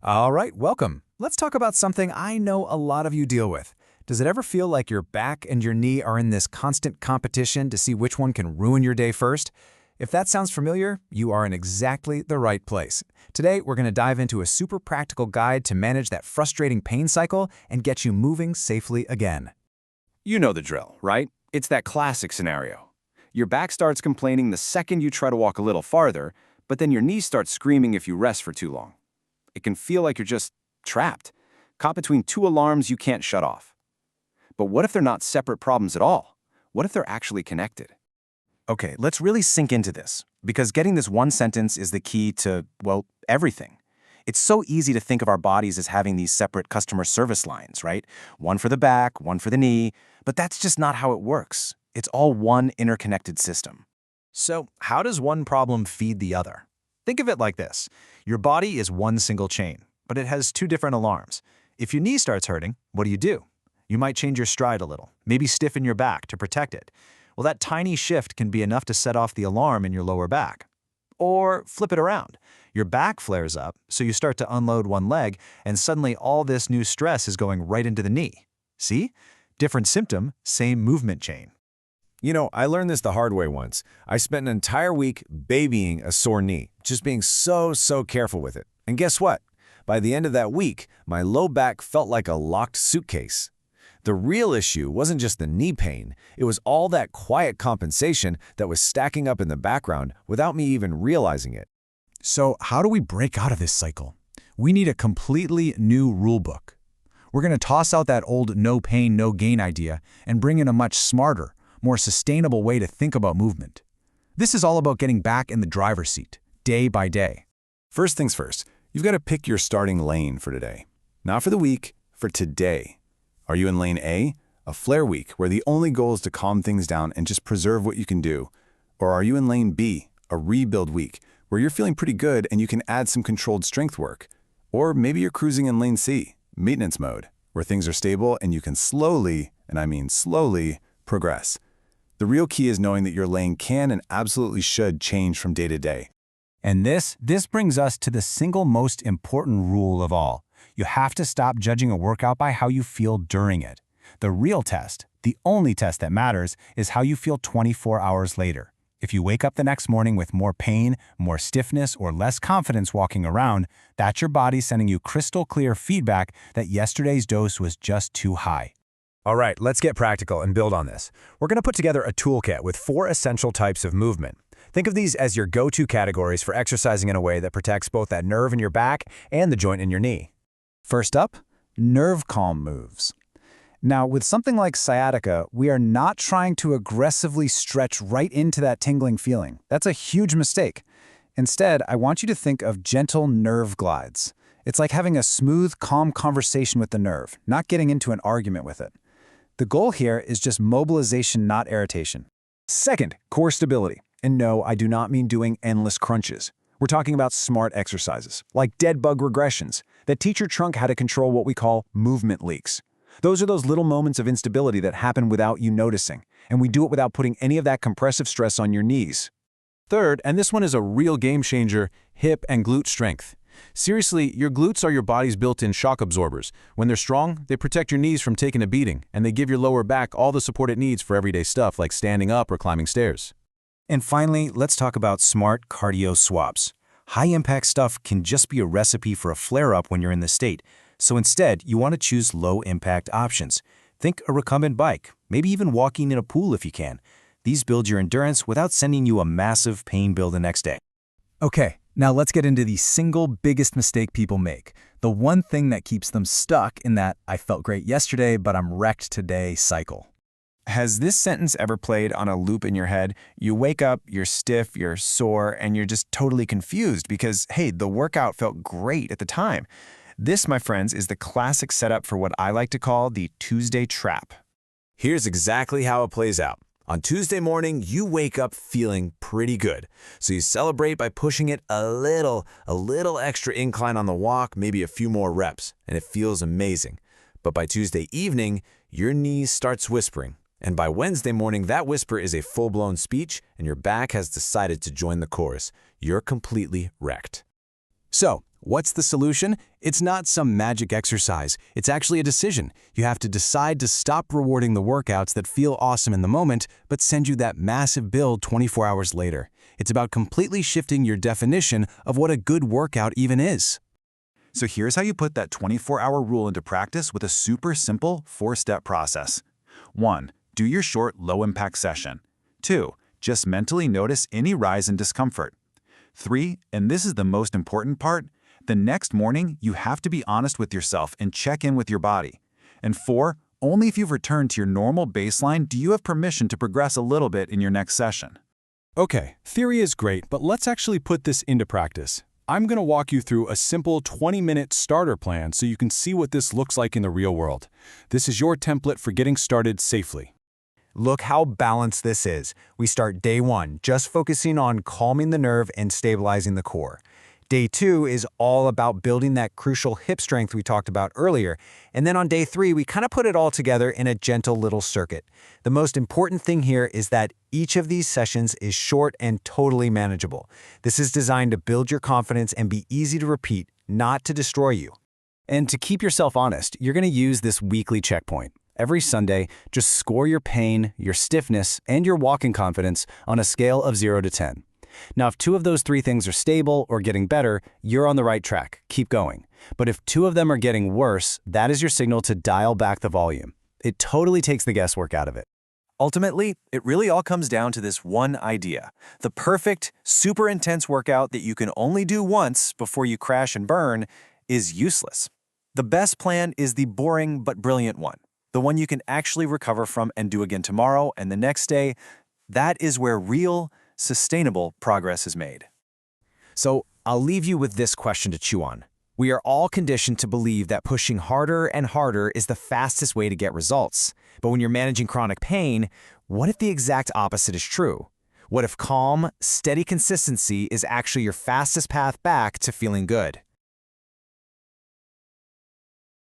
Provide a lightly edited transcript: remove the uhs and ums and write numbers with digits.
All right, welcome. Let's talk about something I know a lot of you deal with. Does it ever feel like your back and your knee are in this constant competition to see which one can ruin your day first? If that sounds familiar, you are in exactly the right place. Today, we're going to dive into a super practical guide to manage that frustrating pain cycle and get you moving safely again. You know the drill, right? It's that classic scenario. Your back starts complaining the second you try to walk a little farther, but then your knees start screaming if you rest for too long. It can feel like you're just trapped, caught between two alarms you can't shut off. But what if they're not separate problems at all? What if they're actually connected? Okay, let's really sink into this, because getting this one sentence is the key to, well, everything. It's so easy to think of our bodies as having these separate customer service lines, right? One for the back, one for the knee, but that's just not how it works. It's all one interconnected system. So, how does one problem feed the other? Think of it like this. Your body is one single chain, but it has two different alarms. If your knee starts hurting, what do? You might change your stride a little, maybe stiffen your back to protect it. Well, that tiny shift can be enough to set off the alarm in your lower back. Or flip it around. Your back flares up, so you start to unload one leg, and suddenly all this new stress is going right into the knee. See? Different symptom, same movement chain. You know, I learned this the hard way once. I spent an entire week babying a sore knee, just being so careful with it. And guess what? By the end of that week, my low back felt like a locked suitcase. The real issue wasn't just the knee pain, it was all that quiet compensation that was stacking up in the background without me even realizing it. So how do we break out of this cycle? We need a completely new rule book. We're going to toss out that old no pain, no gain idea and bring in a much smarter, more sustainable way to think about movement. This is all about getting back in the driver's seat, day by day. First things first, you've got to pick your starting lane for today. Not for the week, for today. Are you in lane A, a flare week where the only goal is to calm things down and just preserve what you can do? Or are you in lane B, a rebuild week, where you're feeling pretty good and you can add some controlled strength work? Or maybe you're cruising in lane C, maintenance mode, where things are stable and you can slowly, and I mean slowly, progress. The real key is knowing that your lane can and absolutely should change from day to day. And this brings us to the single most important rule of all. You have to stop judging a workout by how you feel during it. The real test, the only test that matters, is how you feel 24 hours later. If you wake up the next morning with more pain, more stiffness, or less confidence walking around, that's your body sending you crystal clear feedback that yesterday's dose was just too high. All right, let's get practical and build on this. We're going to put together a toolkit with 4 essential types of movement. Think of these as your go-to categories for exercising in a way that protects both that nerve in your back and the joint in your knee. First up, nerve calm moves. Now, with something like sciatica, we are not trying to aggressively stretch right into that tingling feeling. That's a huge mistake. Instead, I want you to think of gentle nerve glides. It's like having a smooth, calm conversation with the nerve, not getting into an argument with it. The goal here is just mobilization, not irritation. Second, core stability. And no, I do not mean doing endless crunches. We're talking about smart exercises, like dead bug regressions, that teach your trunk how to control what we call movement leaks. Those are those little moments of instability that happen without you noticing, and we do it without putting any of that compressive stress on your knees. Third, and this one is a real game changer, hip and glute strength. Seriously, your glutes are your body's built-in shock absorbers. When they're strong, they protect your knees from taking a beating, and they give your lower back all the support it needs for everyday stuff like standing up or climbing stairs. And finally, let's talk about smart cardio swaps. High-impact stuff can just be a recipe for a flare-up when you're in this state. So instead, you want to choose low-impact options. Think a recumbent bike, maybe even walking in a pool if you can. These build your endurance without sending you a massive pain bill the next day. Okay, now let's get into the single biggest mistake people make. The one thing that keeps them stuck in that I felt great yesterday, but I'm wrecked today cycle. Has this sentence ever played on a loop in your head? You wake up, you're stiff, you're sore, and you're just totally confused because, hey, the workout felt great at the time. This, my friends, is the classic setup for what I like to call the Tuesday trap. Here's exactly how it plays out. On Tuesday morning, you wake up feeling pretty good. So you celebrate by pushing it a little extra incline on the walk, maybe a few more reps, and it feels amazing. But by Tuesday evening, your knees starts whispering. And by Wednesday morning, that whisper is a full-blown speech, and your back has decided to join the chorus. You're completely wrecked. So, what's the solution? It's not some magic exercise. It's actually a decision. You have to decide to stop rewarding the workouts that feel awesome in the moment, but send you that massive bill 24 hours later. It's about completely shifting your definition of what a good workout even is. So here's how you put that 24-hour rule into practice with a super simple 4-step process. 1. Do your short, low-impact session. 2. Just mentally notice any rise in discomfort. 3, and this is the most important part, the next morning you have to be honest with yourself and check in with your body. And 4, only if you've returned to your normal baseline do you have permission to progress a little bit in your next session. Okay, theory is great, but let's actually put this into practice. I'm going to walk you through a simple 20-minute starter plan so you can see what this looks like in the real world. This is your template for getting started safely. Look how balanced this is. We start day 1 just focusing on calming the nerve and stabilizing the core. Day 2 is all about building that crucial hip strength we talked about earlier. And then on day 3, we kind of put it all together in a gentle little circuit. The most important thing here is that each of these sessions is short and totally manageable. This is designed to build your confidence and be easy to repeat, not to destroy you. And to keep yourself honest, you're going to use this weekly checkpoint. Every Sunday, just score your pain, your stiffness, and your walking confidence on a scale of 0 to 10. Now, if 2 of those 3 things are stable or getting better, you're on the right track. Keep going. But if 2 of them are getting worse, that is your signal to dial back the volume. It totally takes the guesswork out of it. Ultimately, it really all comes down to this one idea. The perfect, super intense workout that you can only do once before you crash and burn is useless. The best plan is the boring but brilliant one. The one you can actually recover from and do again tomorrow and the next day. That is where real, sustainable progress is made. So I'll leave you with this question to chew on. We are all conditioned to believe that pushing harder and harder is the fastest way to get results. But when you're managing chronic pain, what if the exact opposite is true? What if calm, steady consistency is actually your fastest path back to feeling good?